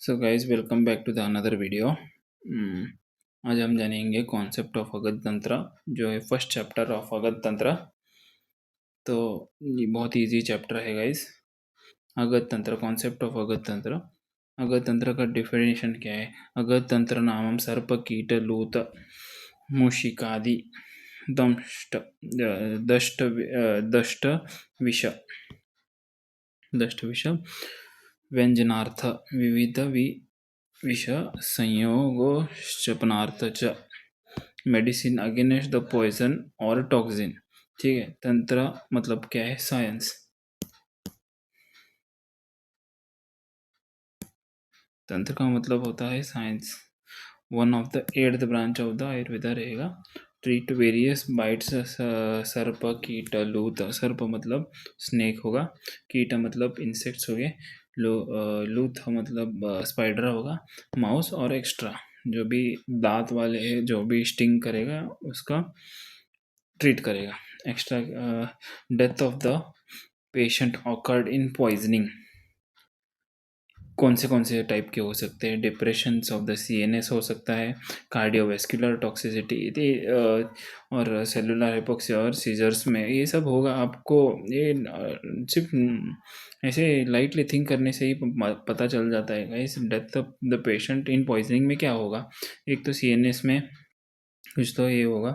So guys welcome back to the another video. आज हम जानेंगे कॉन्सेप्ट ऑफ अगत तंत्र जो है फर्स्ट चैप्टर ऑफ अगत तंत्र। तो ये बहुत इजी चैप्टर है गाइस। अगत तंत्र, कॉन्सेप्ट ऑफ अगत तंत्र। अगत तंत्र का डिफिनेशन क्या है? अगत तंत्र नामम सर्प कीट लूत मूषिकादि दंष्ट दष्ट दष्ट विष दष्ट विष व्यंजनार्थ विविध विष संयोगोश्चपनार्थ च मेडिसिन अगेंस्ट द पॉइजन और टॉक्सिन। ठीक है, तंत्र मतलब क्या है? साइंस। तंत्र का मतलब होता है science. One of the eighth branch of the Ayurveda रहेगा। ट्रीट वेरियस बाइट्स, सर्प कीट लूत। सर्प मतलब स्नेक होगा, कीट मतलब इंसेक्ट्स हो गए, लूथ मतलब स्पाइडर होगा, माउस और एक्स्ट्रा जो भी दांत वाले है, जो भी स्टिंग करेगा उसका ट्रीट करेगा। Extra death of the patient occurred in poisoning. कौन से टाइप के हो सकते हैं? डिप्रेशन ऑफ द सीएनएस हो सकता है, कार्डियोवैस्कुलर टॉक्सिसिटी और सेलुलर हाइपोक्सिया और सीजर्स में ये सब होगा। आपको ये सिर्फ ऐसे लाइटली थिंक करने से ही पता चल जाता है guys. Death of the patient in poisoning में क्या होगा? एक तो सीएनएस में कुछ तो ये होगा,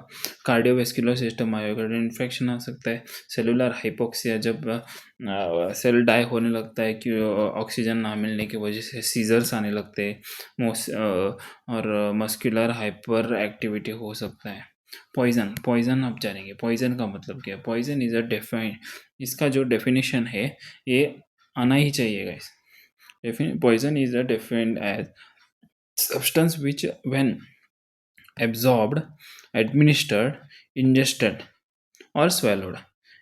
कार्डियोवैस्कुलर सिस्टम मायोकार्डियल इन्फेक्शन आ सकता है, सेलुलर हाइपोक्सिया जब सेल डाई होने लगता है कि ऑक्सीजन ना मिलने की वजह से सीजर्स आने लगते हैं, और मस्कुलर हाइपर एक्टिविटी हो सकता है। पॉइजन, पॉइजन आप जानेंगे पॉइजन का मतलब क्या है। पॉइजन इज अ डेफाइन, इसका जो डेफिनेशन है ये आना ही चाहिए guys. Poison is a defined as substance which when absorbed, administered, ingested और स्वेलोड।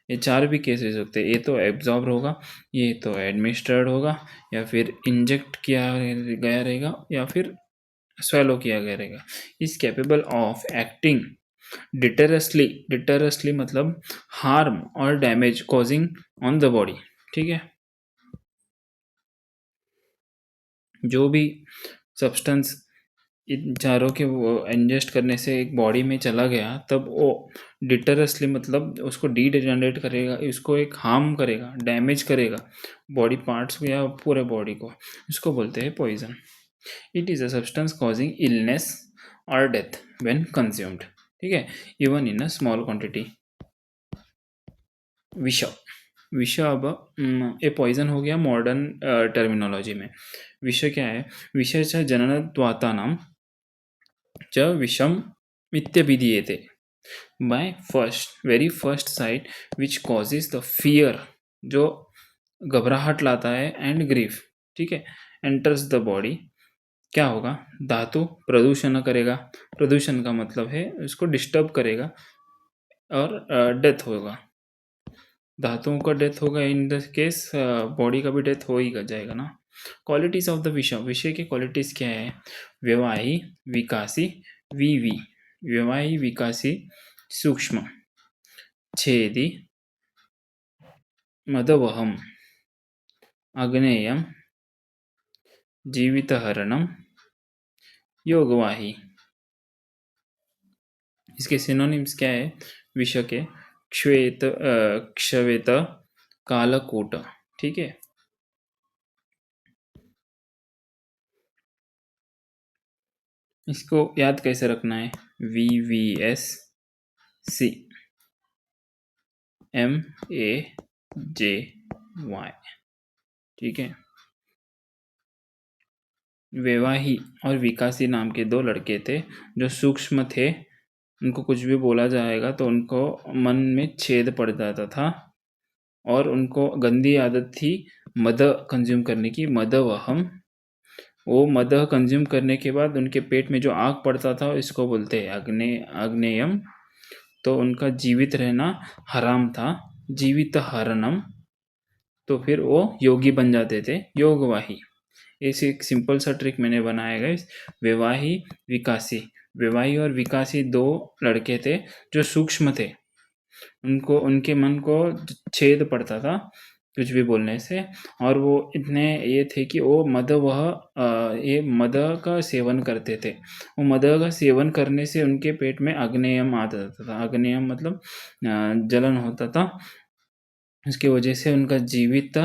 ये चार भी केसेस होते हैं। ये तो एब्जॉर्ब होगा, ये तो एडमिनिस्टर्ड होगा, या फिर इंजेक्ट किया गया रहेगा, या फिर स्वेलो किया गया रहेगा। Is capable of acting deleteriously. Deleteriously मतलब हार्म और damage causing on the body. ठीक है, जो भी सब्सटेंस इन चारों के वो इंजेस्ट करने से एक बॉडी में चला गया, तब वो डिटरसली मतलब उसको डीजेनरेट करेगा, इसको एक हार्म करेगा, डैमेज करेगा बॉडी पार्ट्स को या पूरे बॉडी को। इसको बोलते हैं poison. It is a substance causing illness और डेथ व्हेन कंज्यूम्ड। ठीक है, even in a small quantity. विष, विष अब ये पॉइजन हो गया मॉडर्न टर्मिनोलॉजी में। विष क्या है? विषयस्य जननत्वातानां च विषम इत्यभिधीयते by first very first sight which causes the fear, जो घबराहट लाता है, एंड ग्रीफ। ठीक है, एंटर्स द बॉडी। क्या होगा? धातु प्रदूषण करेगा। प्रदूषण का मतलब है उसको डिस्टर्ब करेगा, और डेथ होगा। धातुओं का डेथ होगा, इन द केस बॉडी का भी डेथ हो ही जाएगा ना। क्वालिटीज ऑफ द विषय, विषय की क्वालिटीज क्या है? व्यवाही, विकासी, वीवी। व्यवाही, विकासी, सूक्ष्म, छेदी, मदवहम, आग्नेयम, जीवितहरणम, योगवाही। इसके सिनोनिम्स क्या है विषय के? क्षवेत, कालकूट। ठीक है, इसको याद कैसे रखना है? VVS CMAJY। ठीक है, वेवाही और विकासी नाम के दो लड़के थे जो सूक्ष्म थे। उनको कुछ भी बोला जाएगा तो उनको मन में छेद पड़ जाता था, और उनको गंदी आदत थी मद कंज्यूम करने की, मदवहम। वो मद कंज्यूम करने के बाद उनके पेट में जो आग पड़ता था इसको बोलते हैं आग्नेयम। तो उनका जीवित रहना हराम था, जीवित हरणम। तो फिर वो योगी बन जाते थे, योगवाही। ऐसे एक सिंपल सा ट्रिक मैंने बनाया है। विवाही, विकासी। विवाही और विकासी दो लड़के थे जो सूक्ष्म थे, उनको उनके मन को छेद पड़ता था, कुछ भी बोलने से। और वो इतने ये थे कि वो ये मद का सेवन करते थे। वो मद का सेवन करने से उनके पेट में आग्नेयम आ जाता था। आग्नेयम मतलब जलन होता था। उसकी वजह से उनका जीवित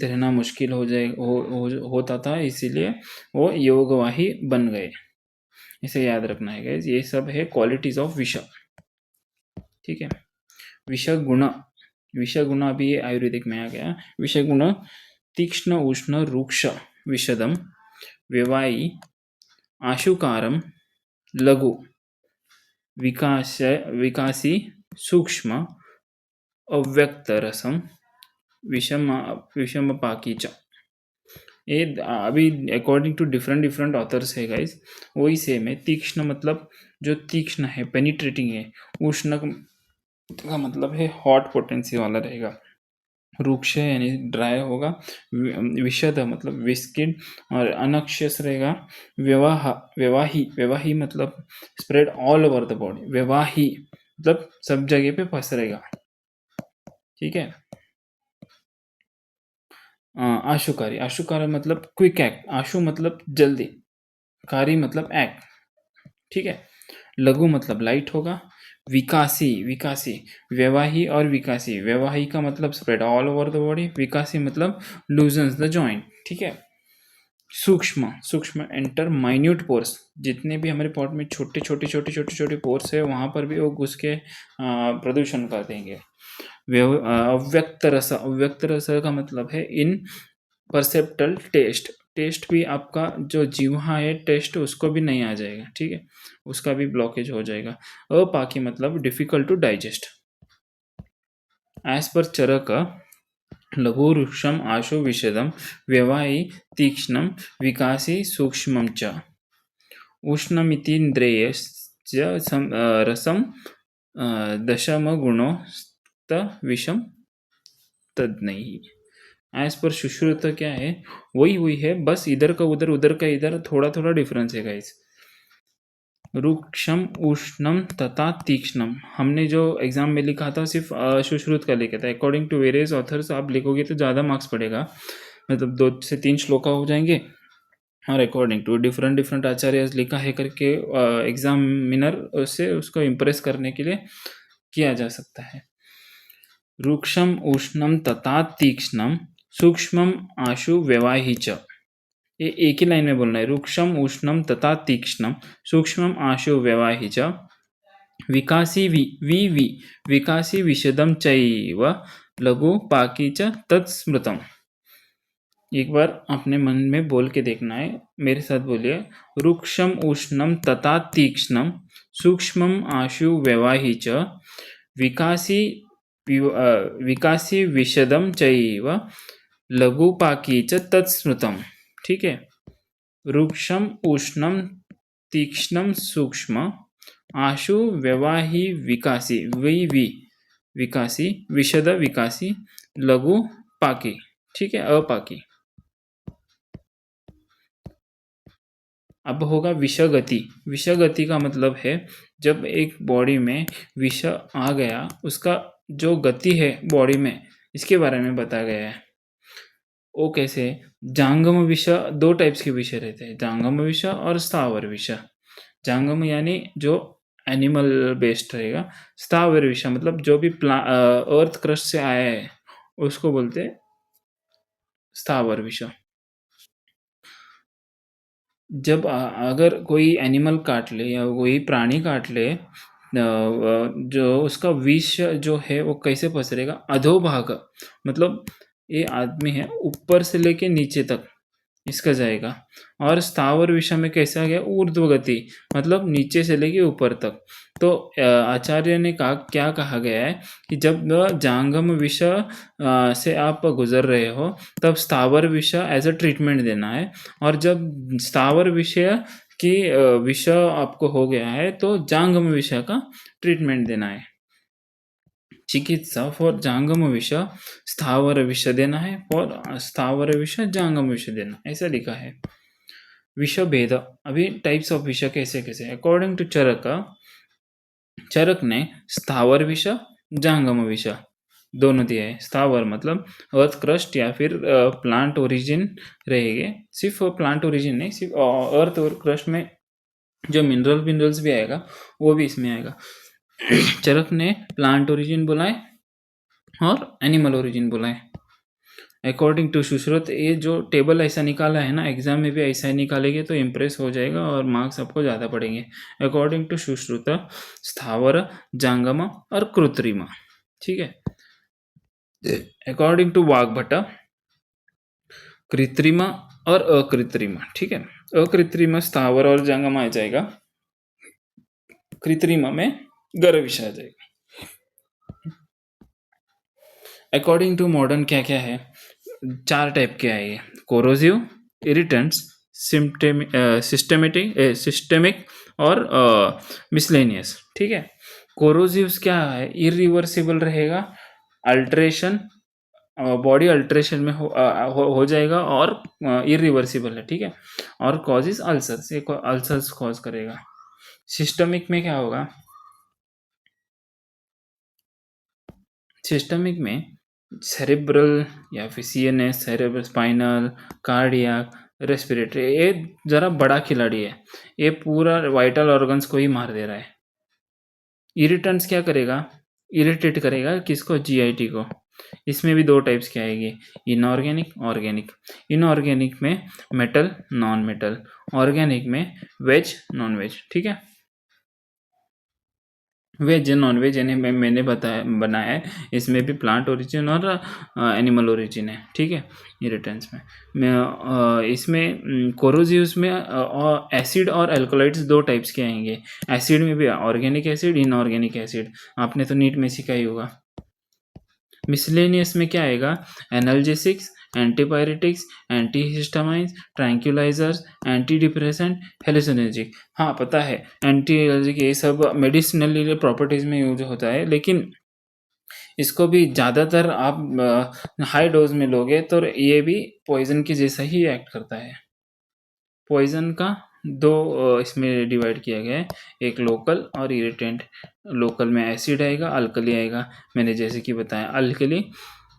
रहना मुश्किल होता था, इसीलिए वो योगवाही बन गए। इसे याद रखना है गाइस। ये सब है क्वालिटीज ऑफ विष। ठीक है। विषगुण, विषगुण अभी ये आयुर्वेदिक में आ गया। विषगुण तीक्ष्ण उष्ण रुक्ष विषदम व्यवायी आशुकारम लघु विकासी सूक्ष्म अव्यक्त रसम विषम पाकी च। ये अभी according to different different authors है गाइस, वही सेम है। तीक्ष्ण मतलब जो तीक्ष्ण है, पेनिट्रेटिंग है। उष्ण का मतलब है हॉट पोटेंसी वाला रहेगा। रुक्ष यानी ड्राई होगा। विशद मतलब विस्किड और अनक्षस रहेगा। व्यवाही मतलब spread all over the body. व्यवाही मतलब सब जगह पे पसरेगा। ठीक है। आशुकारी, आशुकारी मतलब क्विक एक्ट। आशु मतलब जल्दी, कारी मतलब एक्ट। ठीक है। लघु मतलब लाइट होगा। विकासी, विकासी व्यवाही और विकासी। व्यवाही का मतलब spread all over the body. विकासी मतलब लूजन्स द जॉइंट। ठीक है। सूक्ष्म, सूक्ष्म एंटर माइन्यूट पोर्स। जितने भी हमारे पॉट में छोटे छोटे छोटे छोटे छोटे पोर्स है, वहां पर भी वो घुस के प्रदूषण कर देंगे। अव्यक्त रस, अव्यक्त रस का मतलब है इन परसेप्टल टेस्ट। टेस्ट भी आपका जो जीवा है, टेस्ट उसको भी नहीं आ जाएगा। ठीक है। उसका भी ब्लॉकेज हो जाएगा। अपाकी मतलब difficult to digest. As per चरक लघु रुक्षम आशु विषदम व्यवायी तीक्ष्णम विकासी सूक्ष्मं च उष्णमितीन्द्रियस्य रसम दशम गुणो विषम तद नहीं। एज पर सुश्रुत क्या है, वही हुई है, बस इधर का उधर उधर का इधर थोड़ा थोड़ा डिफरेंस है गाइस। रुक्षम उष्णम तथा तीक्ष्णम हमने जो एग्जाम में लिखा था सिर्फ सुश्रुत का लिखा था। अकॉर्डिंग टू वेरियस ऑथर्स आप लिखोगे तो ज़्यादा मार्क्स पड़ेगा, मतलब 2 से 3 श्लोका हो जाएंगे। और अकॉर्डिंग टू डिफरेंट डिफरेंट आचार्य लिखा है करके एग्जामिनर से उसको इम्प्रेस करने के लिए किया जा सकता है। रुक्षम उष्णम तथा तीक्ष्णम सूक्ष्मम आशु व्यवाही च। ये एक ही लाइन में बोलना है। रुक्षम उष्णम तथा तीक्ष्णम सूक्ष्मम आशु व्यवाही च विकासी विकासी विशदम चैव लघु पाकी च तत्स्मृतम। एक बार अपने मन में बोल के देखना है, मेरे साथ बोलिए। रुक्षम उष्णम तथा तीक्ष्णम सूक्ष्मम आशु व्यवाही च विकासी विकासी विशदम चैव लघु पाकी च तत्स्मृतम। ठीक है। रुक्षम उष्णम तीक्ष्णम सूक्ष्म आशु व्यवाही विकासी विकासी विशद विकासी लघु पाकी। ठीक है। अपाकी। अब होगा विषगति। विषगति का मतलब है जब एक बॉडी में विष आ गया, उसका जो गति है बॉडी में, इसके बारे में बताया गया है। वो कैसे? जांगम विष, 2 टाइप्स के विष रहते हैं, जांगम विष और स्थावर विष। जांगम यानी जो एनिमल बेस्ड रहेगा। स्थावर विष मतलब जो भी अर्थ क्रस्ट से आया है उसको बोलते हैं स्थावर विष। जब अगर कोई एनिमल काट ले या कोई प्राणी काट ले, जो उसका विष जो है वो कैसे पसरेगा? अधोभाग, मतलब ये आदमी है ऊपर से लेके नीचे तक इसका जाएगा। और स्थावर विषय में कैसा गया? ऊर्ध्व गति, मतलब नीचे से लेके ऊपर तक। तो आचार्य ने कहा, क्या कहा गया है कि जब जांगम विषय से आप गुजर रहे हो तब स्थावर विषय एज अ ट्रीटमेंट देना है। और जब स्थावर विषय की विषय आपको हो गया है तो जांगम विषय का ट्रीटमेंट देना है। चिकित्सा फॉर जांगम विष स्थावर विष देना है, फॉर स्थावर विष जांगम विष देना, ऐसा लिखा है। विष भेद, अभी टाइप्स ऑफ विष कैसे कैसे अकॉर्डिंग टू चरक, चरक ने स्थावर विष जांगम विष दोनों दिया है। स्थावर मतलब अर्थ क्रस्ट या फिर प्लांट ओरिजिन रहेंगे। सिर्फ प्लांट ओरिजिन नहीं, सिर्फ अर्थ और क्रस्ट में जो मिनरल्स भी आएगा वो भी इसमें आएगा। चरक ने प्लांट ओरिजिन बोला है और एनिमल ओरिजिन बोला है। अकॉर्डिंग टू सुश्रुत, ये जो टेबल ऐसा निकाला है ना, एग्जाम में भी ऐसा ही निकालेंगे तो इम्प्रेस हो जाएगा और मार्क्स आपको ज़्यादा पड़ेंगे। अकॉर्डिंग टू सुश्रुत, स्थावर, जांगम और कृत्रिम, ठीक है। अकॉर्डिंग टू वाग्भट, कृत्रिम और अकृत्रिम, ठीक है। अकृत्रिम स्थावर और जंगम आ जाएगा, कृत्रिम में गर्विश आ जाएगा। अकॉर्डिंग टू मॉडर्न क्या क्या है, 4 टाइप के आएंगे, कोरोसिव, इरिटेंट्स, सिस्टेमिक और मिसलेनियस, ठीक है। कोरोसिव्स क्या है, इरिवर्सिबल रहेगा, अल्ट्रेशन, बॉडी अल्ट्रेशन में हो जाएगा और इरिवर्सिबल है, ठीक है। और कॉजेज अल्सर्स, ये अल्सर्स कॉज करेगा। सिस्टमिक में क्या होगा, सिस्टमिक में सेरेब्रल या फिर CNS, cerebral spinal, cardiac, respiratory, ये ज़रा बड़ा खिलाड़ी है, ये पूरा वाइटल ऑर्गन्स को ही मार दे रहा है। इरिटेंट्स क्या करेगा, इरिटेट करेगा किसको, जीआईटी को। इसमें भी 2 टाइप्स की आएगी, इनऑर्गेनिक, ऑर्गेनिक। इनऑर्गेनिक में मेटल, नॉन मेटल, ऑर्गेनिक में वेज, नॉन वेज, ठीक है। वेज नॉन वेज यानी मैंने बताया बनाया है, इसमें भी प्लांट ओरिजिन और एनिमल ओरिजिन है, ठीक है। इरिटेंट्स में इसमें कोरोसिव्स में एसिड और एल्कोलाइड्स 2 टाइप्स के आएंगे। एसिड में भी ऑर्गेनिक एसिड, इनऑर्गेनिक एसिड, आपने तो नीट में सीखा ही होगा। मिसलेनियस में क्या आएगा, analgesics, antipyretics, antihistamines, tranquillisers, anti depressant, hallucinogenic. हाँ पता है, एंटी एलर्जिक ये सब मेडिसिनल प्रॉपर्टीज में यूज होता है, लेकिन इसको भी ज़्यादातर आप हाई डोज में लोगे तो ये भी पॉइजन के जैसा ही एक्ट करता है। पॉइजन का 2 इसमें डिवाइड किया गया है, एक लोकल और इरिटेंट। लोकल में एसिड आएगा, अल्कली आएगा। मैंने जैसे कि बताया, अल्कली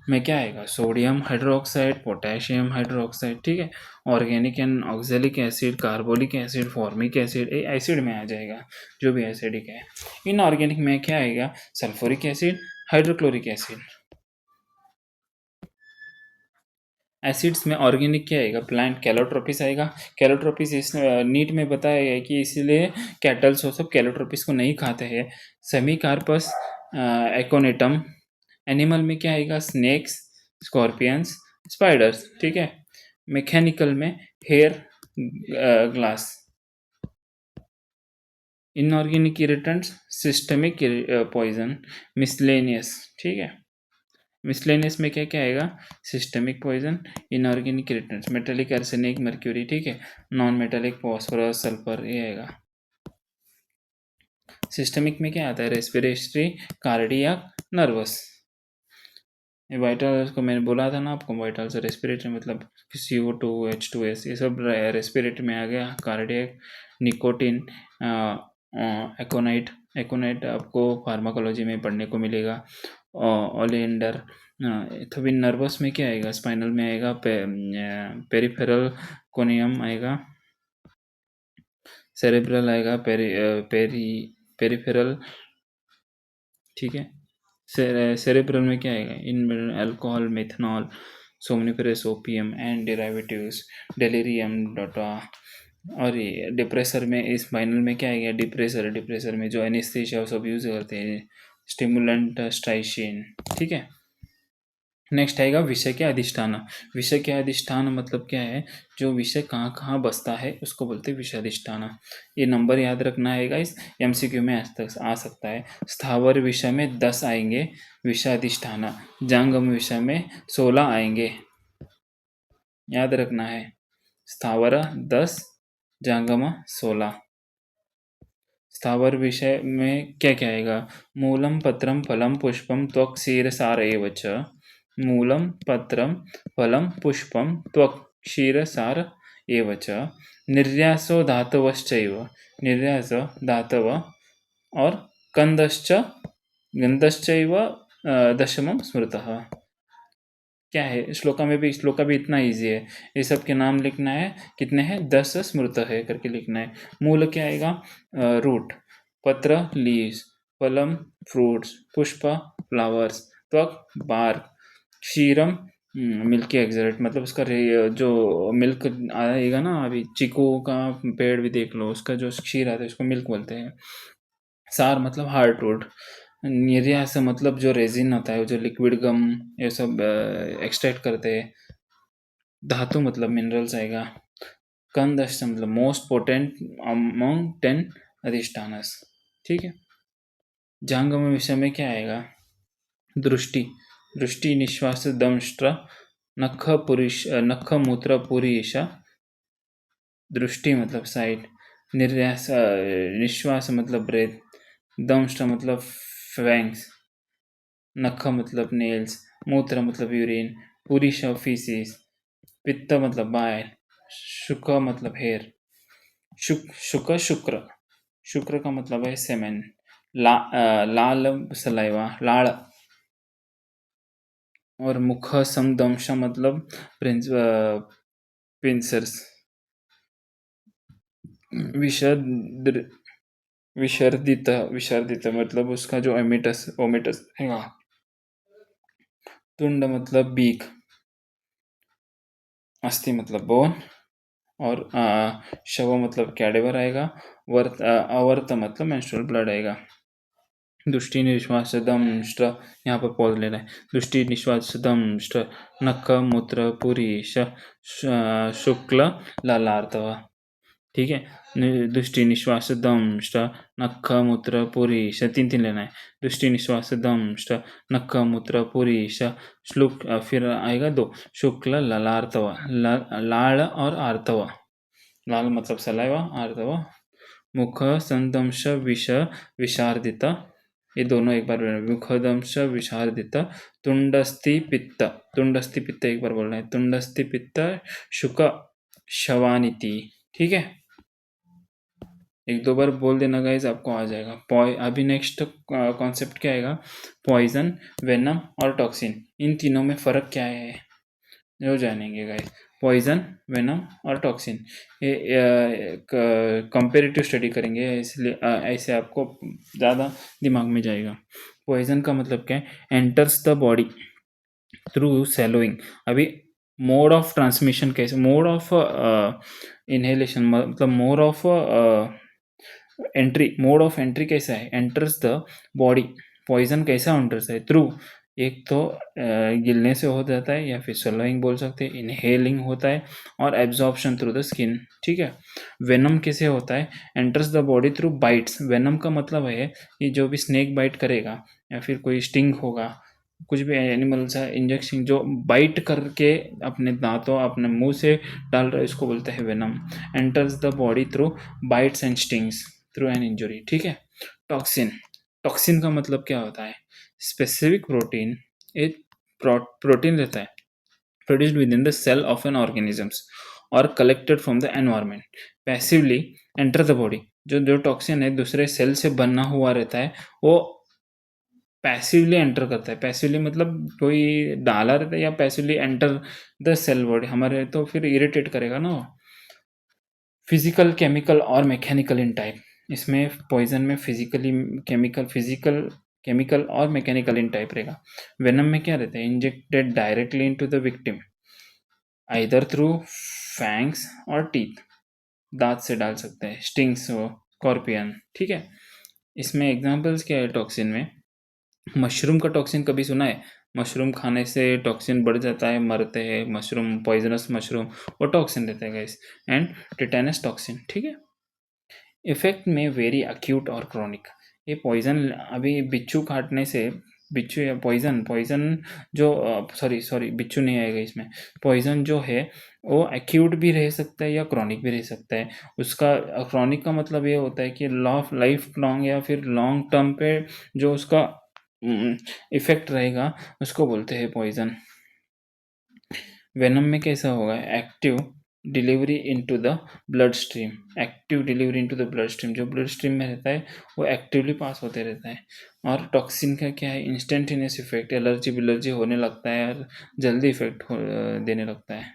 में क्या आएगा, सोडियम हाइड्रोक्साइड, पोटेशियम हाइड्रोक्साइड, ठीक है। Organic and oxalic acid, carbolic acid, formic acid, ये एसिड में आ जाएगा, जो भी एसिडिक है। इनऑर्गेनिक में क्या आएगा, sulphuric acid, hydrochloric acid. Acids में ऑर्गेनिक क्या आएगा, प्लांट कैलोट्रोपिस आएगा। कैलोट्रोपिस इस नीट में बताया गया है कि इसीलिए कैटल्स वो सब कैलोट्रोपिस को नहीं खाते हैं। सेमीकार्पस, एकोनेटम। एनिमल में क्या आएगा, स्नेक्स, स्कॉर्पियंस, स्पाइडर्स, ठीक है। मैकेनिकल में hair, glass. Inorganic irritants, systemic poison, miscellaneous, ठीक है। मिसलेनियस में क्या क्या आएगा, systemic poison, inorganic irritants, metallic arsenic, mercury, ठीक है। नॉन मेटेलिक फॉस्फोरस, सल्फर, ये आएगा। सिस्टमिक में क्या आता है, रेस्पिरेटरी, कार्डियक, नर्वस। ये वाइटल्स को मैंने बोला था ना आपको, वाइटल्स रेस्पिरेटरी मतलब CO2, H2S, ये सब रेस्पिरेटरी में आ गया। Cardiac, nicotine, एकोनाइट। एकोनाइट आपको फार्माकोलॉजी में पढ़ने को मिलेगा। ओलिएंडर। तो भी नर्वस में क्या आएगा, स्पाइनल में आएगा, पेरिफेरल कोनियम आएगा, सेरेब्रल आएगा, पेरिफेरल, ठीक है। सेरेब्रल में क्या आएगा, इन alcohol, methanol, somniferous opium and derivatives, delirium, डोटा। और ये डिप्रेसर में, स्पाइनल में क्या आएगा, डिप्रेसर में जो एनेस्थीसिया सब यूज करते हैं, स्टिमुलेंट, स्ट्राइशिन, ठीक है। नेक्स्ट आएगा विषय के अधिष्ठान। विषय के अधिष्ठान मतलब क्या है, जो विषय कहाँ कहाँ बसता है उसको बोलते हैं विषय अधिष्ठान। ये नंबर याद रखना है गाइस, MCQ में आ सकता है। स्थावर विषय में 10 आएंगे विषय अधिष्ठान, जंगम विषय में 16 आएंगे, याद रखना है। स्थावर 10, जंगम 16। स्थावर विषय में क्या क्या आएगा, मूलम, पत्रम, फलम, पुष्पम, त्वक, क्षीरसार एव च। मूलम, पत्रम, फलम, पुष्पम, त्वक, क्षीरसार एव च। निर्यासो धातवश्चैव, निर्यास धातव, और कंदश्च, गंधश्चैव दशमं स्मृतः। क्या है श्लोका भी इतना इजी है। ये सब के नाम लिखना है, कितने हैं 10 स्मृत है करके लिखना है। मूल क्या आएगा, रूट, पत्र लीव्स, फलम फ्रूट्स, पुष्प फ्लावर्स, त्वक बार्क, क्षीरम मिल्की एक्सरेट, मतलब उसका जो मिल्क आएगा ना, अभी चीकू का पेड़ भी देख लो, उसका जो क्षीर आता है उसको मिल्क बोलते हैं। सार मतलब हार्डवुड, निर्यास मतलब जो रेजिन होता है, जो लिक्विड गम ये सब एक्सट्रैक्ट करते हैं। धातु मतलब मिनरल्स आएगा। कंदश मतलब मोस्ट पोटेंट अमोंग 10 अधिष्ठानस। ठीक है। जांगम विषय में क्या आएगा, दृष्टि, दृष्टि निश्वास दंष्ट्र नख मूत्र पुरीश, दृष्टि मतलब साइट, निर्यास निश्वास मतलब ब्रेथ, दंष्ट्र मतलब फैंग्स, नख मतलब नेल्स, मूत्र मतलब यूरिन, पुरीश फीसिस, पित्त मतलब बाय, शुक मतलब हेयर, शुक शुक्र, शुक्र का मतलब है सेमेन, लाल सलाइवा लाड़, और मुख समदंश मतलब पिंसर्स, विषद विसर्जित, विसर्जित मतलब उसका जो एमिटस ओमिटस है। तुंड मतलब बीक, अस्थि मतलब बोन, और शव मतलब कैडेवर आएगा, अवर्त मतलब मेंस्ट्रुअल ब्लड आएगा। दृष्टि निश्वास दंष्ट्र, यहाँ पर पॉज लेना है, दृष्टि निश्वास दंष्ट्र नख मूत्र पुरीश शुक्ल लालार्तव। ठीक है। दृष्टि निश्वास दंष्ट्र नख मूत्र पुरीश, तीन तीन लेना है, दृष्टि निश्वास दंष्ट्र नख मूत्र पुरीश श्लुक, फिर आएगा दो, शुक्ल लालार्तव, लाल और आर्तव, लाल मतलब सलाइवा, आर्तव मुख संदंश विशार्दित, ये दोनों एक बार मुखदंश विशार्दित, तुंडस्थि पित्त, तुंडस्थि पित्त एक बार बोलना है, तुंडस्थि पित्त शुक शवानिति। ठीक है, एक दो बार बोल देना गाइज, आपको आ जाएगा। अभी नेक्स्ट कॉन्सेप्ट क्या आएगा, पॉइजन, वेनम और टॉक्सिन, इन तीनों में फर्क क्या है जो जानेंगे गाइस। पॉइजन, वेनम और टॉक्सिन, ये कंपेरेटिव स्टडी करेंगे, इसलिए ऐसे आपको ज़्यादा दिमाग में जाएगा। पॉइजन का मतलब क्या है, एंटर्स द बॉडी थ्रू सेलोइंग। अभी मोड ऑफ ट्रांसमिशन कैसे, मोड ऑफ इनहेलेशन मतलब मोड ऑफ एंट्री कैसा है, एंटर्स द बॉडी, पॉइजन कैसा एंटर्स है, थ्रू, एक तो गिलने से हो जाता है, या फिर swallowing बोल सकते हैं, इनहेलिंग होता है, और एब्जॉर्प्शन थ्रू द स्किन। ठीक है। वेनम कैसे होता है, enters the body through bytes. Venom का मतलब है कि जो भी स्नेक बाइट करेगा, या फिर कोई स्टिंग होगा, कुछ भी एनिमल सा इंजेक्शन जो बाइट करके अपने दांतों अपने मुंह से डाल रहा है, इसको बोलते हैं venom. Enters the body through bytes and stings through an injury. ठीक है। टॉक्सिन, टॉक्सिन का मतलब क्या होता है, स्पेसिफिक प्रोटीन, एक प्रोटीन रहता है produced within the cell of an organisms और collected from the environment, passively enter the body. जो जो टॉक्सिन है दूसरे सेल से बना हुआ रहता है, वो पैसिवली एंटर करता है। पैसिवली मतलब कोई डाला रहता है, या passively enter the cell body हमारे, तो फिर इरिटेट करेगा ना। फिजिकल, केमिकल और मैकेनिकल इन टाइप, इसमें पॉइजन में केमिकल और मैकेनिकल इन टाइप रहेगा। वेनम में क्या रहता है, injected directly into the victim, either through fangs और टीथ, दांत से डाल सकते हैं, स्टिंग्स हो, स्कॉर्पियन। ठीक है। इसमें एग्जांपल्स क्या है टॉक्सिन में, मशरूम का टॉक्सिन कभी सुना है, मशरूम खाने से टॉक्सिन बढ़ जाता है, मरते हैं मशरूम, पॉइजनस मशरूम, वो टॉक्सिन रहता है गाइस। And tetanus toxin. ठीक है। इफेक्ट में वेरी अक्यूट और क्रॉनिक, ये पॉइजन अभी बिच्छू काटने से, बिच्छू या पॉइजन, पॉइजन जो सॉरी बिच्छू नहीं आएगा इसमें, पॉइजन जो है वो एक्यूट भी रह सकता है या क्रॉनिक भी रह सकता है। उसका क्रॉनिक का मतलब ये होता है कि लाइफ लॉन्ग या फिर लॉन्ग टर्म पे जो उसका इफेक्ट रहेगा, उसको बोलते हैं पॉइजन। वेनम में कैसा होगा, active delivery into the blood stream, active delivery into the blood stream, जो ब्लड स्ट्रीम में रहता है वो एक्टिवली पास होते रहता है। और टॉक्सिन का क्या है, इंस्टेंटेनियस इफेक्ट, एलर्जी बिलर्जी होने लगता है और जल्दी इफेक्ट देने लगता है।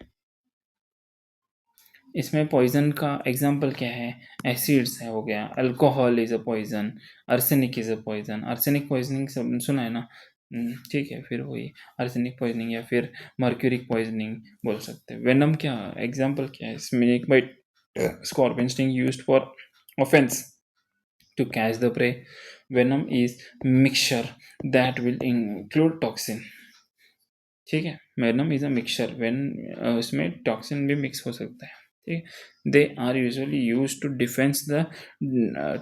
इसमें पॉइजन का एग्जांपल क्या है, एसिड्स है हो गया, alcohol is a poison, arsenic is a poison. Arsenic poisoning सब सुना है ना। ठीक है, फिर वही आर्सेनिक पॉइजनिंग या फिर मर्क्यूरिक पॉइजनिंग बोल सकते हैं। वेनम क्या एग्जांपल क्या है, snake bite, scorpion sting used for offence to catch the prey. Venom is mixture that will include toxin। ठीक है, venom is a mixture, when उसमें टॉक्सिन भी मिक्स हो सकता है। ठीक है, they are usually use to defence the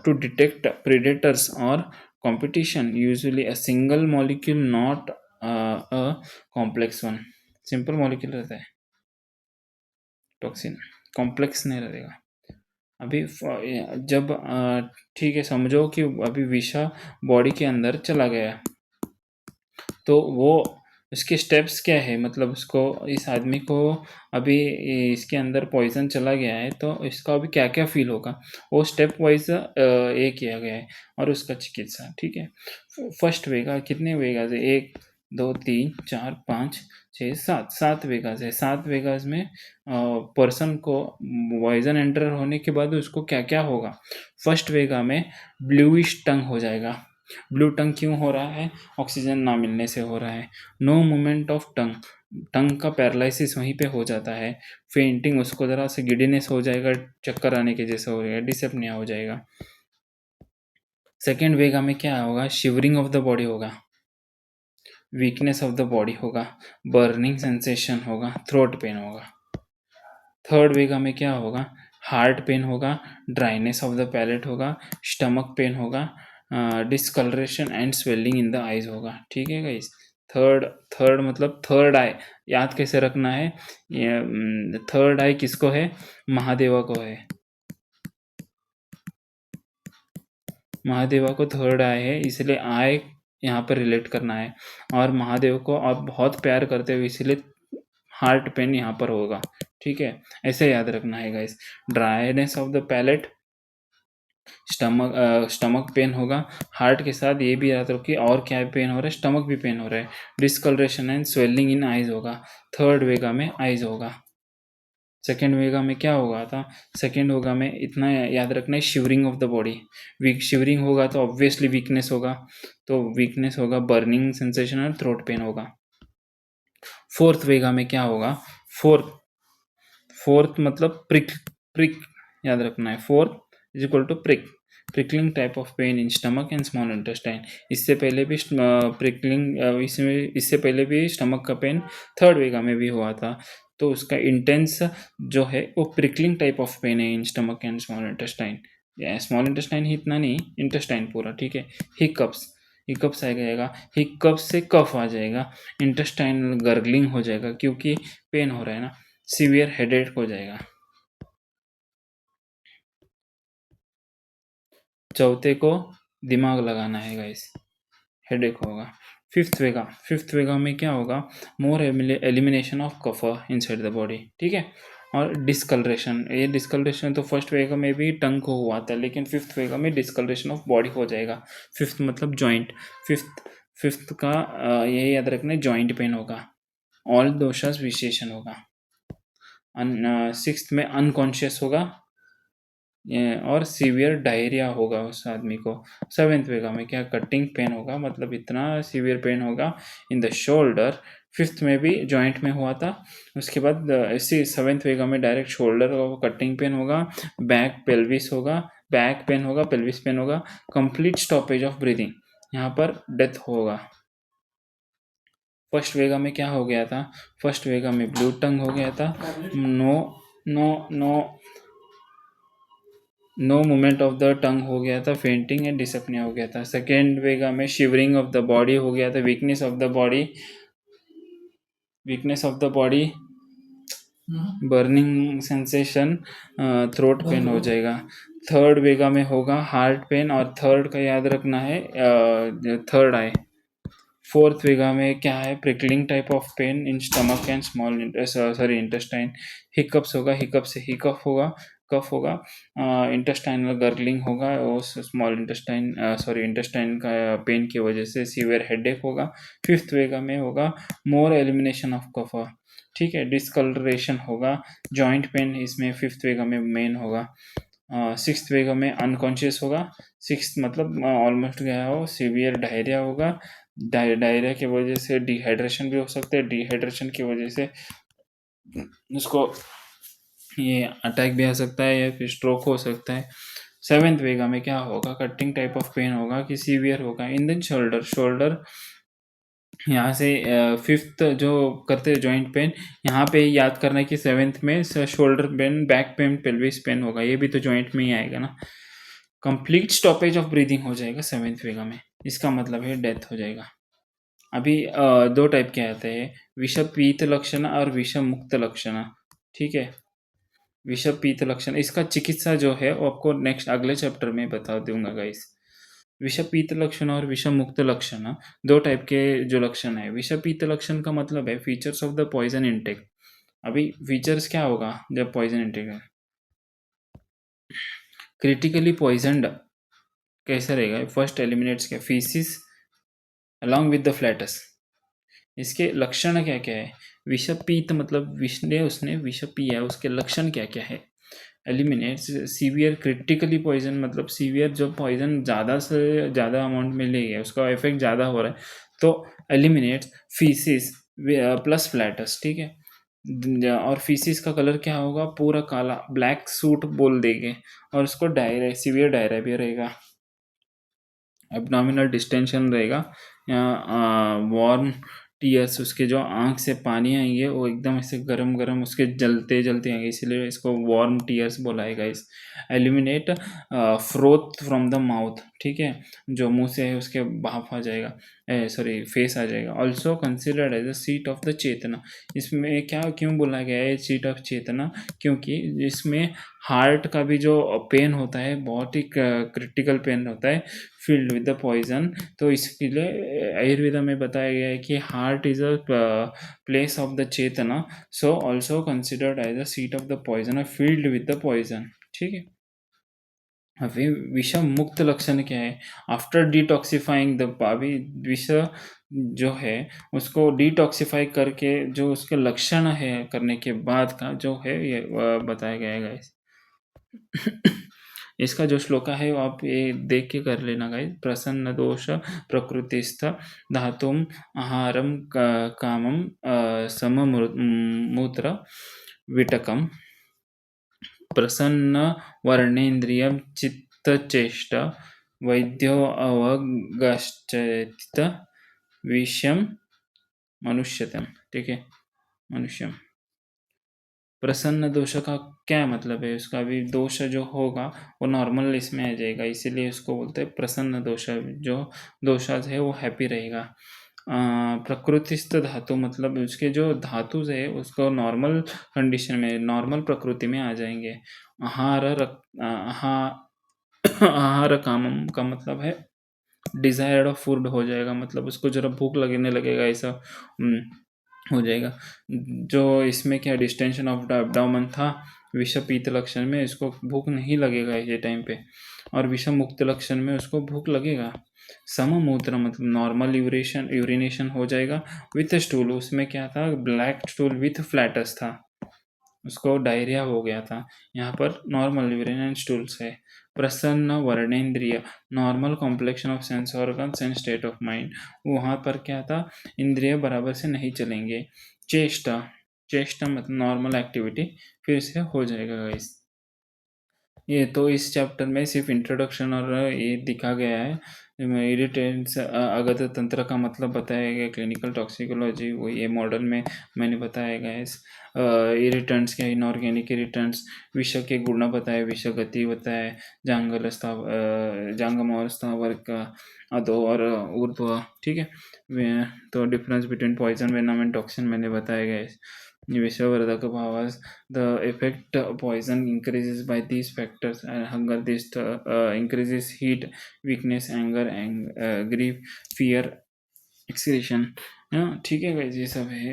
to detect predators और competition, usually a single molecule, not a complex one। Simple molecule रहता है टॉक्सिन, कॉम्प्लेक्स नहीं रहेगा। अभी जब ठीक है, समझो कि अभी विषा बॉडी के अंदर चला गया, तो वो उसके स्टेप्स क्या है, मतलब उसको, इस आदमी को अभी इसके अंदर पॉइजन चला गया है तो इसका अभी क्या क्या फील होगा, वो स्टेप वाइज ये किया गया है और उसका चिकित्सा। ठीक है, फर्स्ट वेगा कितने वेगाज है, 1 2 3 4 5 6 7 वेगाज है। 7 वेगाज में पर्सन को पॉइजन एंटर होने के बाद उसको क्या क्या होगा। फर्स्ट वेगा में ब्लूइश टंग हो जाएगा। ब्लू टंग क्यों हो रहा है, ऑक्सीजन ना मिलने से हो रहा है। नो मूवमेंट ऑफ टंग, टंग का पैरालिसिस वहीं पे हो जाता है। फेंटिंग, उसको ज़रा से गिडीनेस हो जाएगा, चक्कर आने के जैसा हो जाएगा, डिसेप्निया हो जाएगा। सेकेंड वेगा में क्या होगा, शिवरिंग ऑफ द बॉडी होगा, वीकनेस ऑफ द बॉडी होगा, बर्निंग सेंसेशन होगा, थ्रोट पेन होगा। थर्ड वेगा में क्या होगा, हार्ट पेन होगा, ड्राइनेस ऑफ द पैलेट होगा, स्टमक पेन होगा, discolouration and swelling in the eyes होगा। ठीक है गाइस, थर्ड थर्ड मतलब थर्ड आई याद कैसे रखना है, ये थर्ड आई किसको है, महादेवा को है। महादेवा को थर्ड आई है, इसलिए आई यहाँ पर रिलेट करना है, और महादेव को आप बहुत प्यार करते हो इसलिए हार्ट पेन यहाँ पर होगा। ठीक है, ऐसे याद रखना है guys. Dryness of the palate, stomach pain होगा। हार्ट के साथ ये भी याद रखो कि और क्या पेन हो रहा है, स्टमक भी पेन हो रहा है। Discolouration and swelling in eyes होगा। थर्ड वेगा में आइज होगा। सेकेंड वेगा में क्या होगा था, सेकेंड वेगा में इतना याद रखना है, shivering of the body. Weak shivering होगा तो ऑब्वियसली वीकनेस होगा, तो वीकनेस होगा, बर्निंग सेंसेशन और थ्रोट पेन होगा। फोर्थ वेगा में क्या होगा, फोर्थ फोर्थ मतलब प्रिक, प्रिक याद रखना है, fourth is equal to prick, pricking type of pain in stomach and small intestine. इससे पहले भी प्रिकलिंग, इससे पहले भी स्टमक का पेन थर्ड वेगा में भी हुआ था, तो उसका इंटेंस जो है वो प्रिकलिंग टाइप ऑफ पेन है in stomach and small intestine. Small intestine ही इतना नहीं, इंटेस्टाइन पूरा। ठीक है, हिकअप्स, हिकअप्स आ जाएगा, हिकअप्स से कफ आ जाएगा, इंटेस्टाइनल गर्गलिंग हो जाएगा क्योंकि पेन हो रहा है ना, सीवियर हेडेक हो जाएगा। चौथे को दिमाग लगाना है गाइस, हेडेक होगा। फिफ्थ वेगा में क्या होगा, मोर एलिमिनेशन ऑफ कफर इनसाइड द बॉडी। ठीक है, और डिस्कलरेशन, ये डिस्कलरेशन तो फर्स्ट वेगा में भी टंग को हुआ था, लेकिन फिफ्थ वेगा में डिस्कलरेशन ऑफ बॉडी हो जाएगा। फिफ्थ मतलब जॉइंट, फिफ्थ का यही याद रखना है, जॉइंट पेन होगा, ऑल दोषास विशेषण होगा। सिक्स्थ में अनकॉन्शियस होगा और सीवियर डायरिया होगा उस आदमी को। सेवेंथ वेगा में क्या, कटिंग पेन होगा, मतलब इतना सीवियर पेन होगा इन द शोल्डर। फिफ्थ में भी जॉइंट में हुआ था, उसके बाद इसी सेवेंथ वेगा में डायरेक्ट शोल्डर कटिंग पेन होगा, बैक पेल्विस होगा, बैक पेन होगा, पेल्विस पेन होगा, कंप्लीट स्टॉपेज ऑफ ब्रीदिंग, यहाँ पर डेथ होगा। फर्स्ट वेगा में क्या हो गया था, फर्स्ट वेगा में ब्लू टंग हो गया था, no no no no movement of the tongue हो गया था, फेंटिंग एंड डिसअपनिया हो गया था। सेकेंड वेगा में शिवरिंग ऑफ द बॉडी हो गया था, weakness of the body, weakness of the body, burning sensation, throat pen हो जाएगा। थर्ड वेगा में होगा हार्ट पेन, और थर्ड का याद रखना है थर्ड आई। फोर्थ वेगा में क्या है, prickling type of pain in stomach and small sorry intestine. Hiccups होगा, हिकअप से हिकअप होगा, कफ होगा, इंटेस्टाइनल गर्गलिंग होगा, और स्मॉल इंटेस्टाइन सॉरी इंटेस्टाइन का पेन की वजह से सीवियर हेडेक होगा। फिफ्थ वेगा में होगा मोर एलिमिनेशन ऑफ कफ, ठीक है, डिस्कलरेशन होगा, जॉइंट पेन इसमें फिफ्थ वेगा में मेन होगा। सिक्स्थ वेगा में अनकॉन्शियस होगा, सिक्स्थ मतलब ऑलमोस्ट गया हो, सीवियर डायरिया होगा, डायरिया की वजह से डिहाइड्रेशन भी हो सकता है, डिहाइड्रेशन की वजह से उसको ये अटैक भी आ सकता है या फिर स्ट्रोक हो सकता है। सेवेंथ वेगा में क्या होगा, कटिंग टाइप ऑफ पेन होगा कि सीवियर होगा इन द शोल्डर, शोल्डर यहाँ से फिफ्थ जो करते हैं जॉइंट पेन, यहाँ पे याद करना है कि सेवेंथ में shoulder pain, back pain, pelvis pain होगा, ये भी तो जॉइंट में ही आएगा ना। कंप्लीट स्टॉपेज ऑफ ब्रीदिंग हो जाएगा सेवेंथ वेगा में, इसका मतलब है डेथ हो जाएगा। अभी दो टाइप के आते हैं, विषम पीत लक्षण और विषम मुक्त लक्षण, ठीक है। विषम पीत लक्षण, इसका चिकित्सा जो है वो आपको नेक्स्ट अगले चैप्टर में बता दूंगा गाइस। विषम पीत लक्षण और विषम मुक्त लक्षण दो टाइप के जो लक्षण है। विषम पीत लक्षण का मतलब है features of the poison intake. अभी फीचर्स क्या होगा जब पॉइजन इनटेक है, क्रिटिकली पॉइजनड कैसा रहेगा, फर्स्ट एलिमिनेट्स क्या, faeces along with the flatus. इसके लक्षण क्या क्या है, विषपीत मतलब विष ने उसने विष पिया, उसके लक्षण क्या क्या है। एलिमिनेट्स सीवियर क्रिटिकली पॉइजन मतलब सीवियर जो पॉइजन ज़्यादा से ज़्यादा अमाउंट में ले गया, उसका इफेक्ट ज़्यादा हो रहा है, तो एलिमिनेट्स फीसिस प्लस फ्लैटस, ठीक है। और फीसिस का कलर क्या होगा, पूरा काला, ब्लैक सूट बोल देंगे, और उसको डायरिया, सीवियर डायरिया भी रहेगा, एब्डोमिनल डिस्टेंशन रहेगा, या वार्म टीयर्स, उसके जो आँख से पानी आएंगे वो एकदम ऐसे गरम गरम उसके जलते जलते आएंगे, इसीलिए इसको वार्म टीयर्स बोला है guys. Eliminate froth from the mouth, ठीक है, जो मुंह से है उसके भाप आ जाएगा, सॉरी फेस आ जाएगा। Also considered as the seat of the चेतना। इसमें क्या क्यों बोला गया है सीट ऑफ चेतना, क्योंकि इसमें हार्ट का भी जो पेन होता है बहुत ही क्रिटिकल पेन होता है filled with the poison, तो इसके लिए आयुर्वेदा में बताया गया है कि heart is a place of the चेतना, so also considered as a seat of the poison field with the poison, ठीक है। अभी विषम मुक्त लक्षण क्या है, आफ्टर डिटॉक्सिफाइंग द, अभी विष जो है उसको डिटॉक्सिफाई करके जो उसके लक्षण है करने के बाद का जो है ये बताया गया है गाइस। इसका जो श्लोका है वो आप ये देख के कर लेना गाइस। प्रसन्न दोष प्रकृतिस्थ धातुम आहारम कामम सममूत्र विटकम प्रसन्न वर्णेन्द्रियम चित्तचेष्ट वैद्यो अवगश्चित विषम मनुष्यतम, ठीक है, मनुष्यम। प्रसन्न दोष का क्या मतलब है, उसका भी दोष जो होगा वो नॉर्मल इसमें आ जाएगा, इसीलिए उसको बोलते हैं प्रसन्न दोष, जो दोषाज है वो हैप्पी रहेगा। प्रकृतिस्थ धातु मतलब उसके जो धातु है उसको नॉर्मल कंडीशन में, नॉर्मल प्रकृति में आ जाएंगे। आहार आहार कामम का मतलब है डिजायर्ड ऑफ फूड हो जाएगा, मतलब उसको जरा भूख लगने लगेगा ऐसा हो जाएगा। जो इसमें क्या डिस्टेंशन ऑफ द एब्डोमेन था विषम पीत लक्षण में, इसको भूख नहीं लगेगा ये टाइम पे, और विषम मुक्त लक्षण में उसको भूख लगेगा। सममूत्र मतलब नॉर्मल यूरिनेशन हो जाएगा विथ स्टूल, उसमें क्या था ब्लैक स्टूल विथ फ्लैटस था, उसको डायरिया हो गया था। यहाँ पर नॉर्मल यूरिन एंड स्टूल्स है। प्रसन्न वर्णेन्द्रिय normal complexion of sense organs and state of mind, वहाँ पर क्या था इंद्रिय बराबर से नहीं चलेंगे। चेष्टा, चेष्टा मतलब नॉर्मल एक्टिविटी फिर से हो जाएगा गाइस। ये तो इस चैप्टर में सिर्फ इंट्रोडक्शन और ये दिखा गया है, इरिटेंट्स अगत तंत्र का मतलब बताया गया, क्लिनिकल टॉक्सिकोलॉजी वो ये मॉडल में मैंने बताया गया है। इरिटेंट्स क्या, इनऑर्गेनिक इरिटेंट्स, विष के गुण बताए, विष गति बताए, जांगल जांगम और स्थावर का अधो और ऊर्ध्व, ठीक है। तो difference between poison venom and toxin मैंने बताया गया है। विषवर्धक भावास, the effect poison increases by these factors, and hunger this increases heat, weakness, anger, grief, fear, excretion, ठीक है गाइस, ये सब है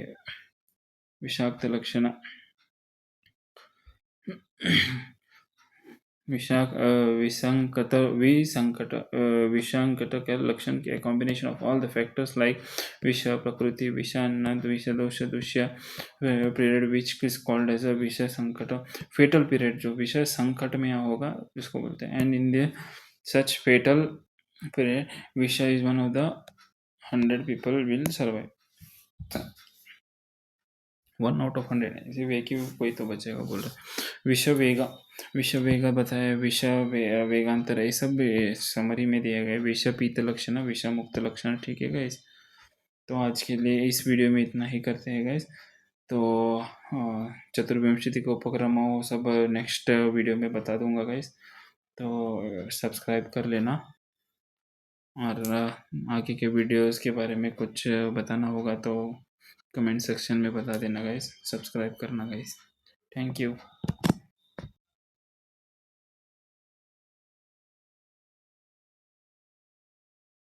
विषाक्त लक्षण। विसंकट के लक्षण के combination of all the factors like विष प्रकृति विष अन्न विष दोष दूष्य period which is called as a विष संकट फेटल पीरियड जो विष संकट में होगा इसको बोलते हैं and in the such fetal period which is one of the 100 people will survive 1 out of 100 है सिर्फ एक ही कोई तो बचेगा बोल रहा विषवेगा बताया वेगांतर ये सब समरी में दिया गया विष पीत लक्षण विष मुक्त लक्षण ठीक है गाइस तो आज के लिए इस वीडियो में इतना ही करते हैं गाइस तो चतुर्विंशति के उपक्रम वो सब नेक्स्ट वीडियो में बता दूंगा गाइस तो सब्सक्राइब कर लेना और आगे के वीडियोस के बारे में कुछ बताना होगा तो कमेंट सेक्शन में बता देना गाइस सब्सक्राइब करना गाइस थैंक यू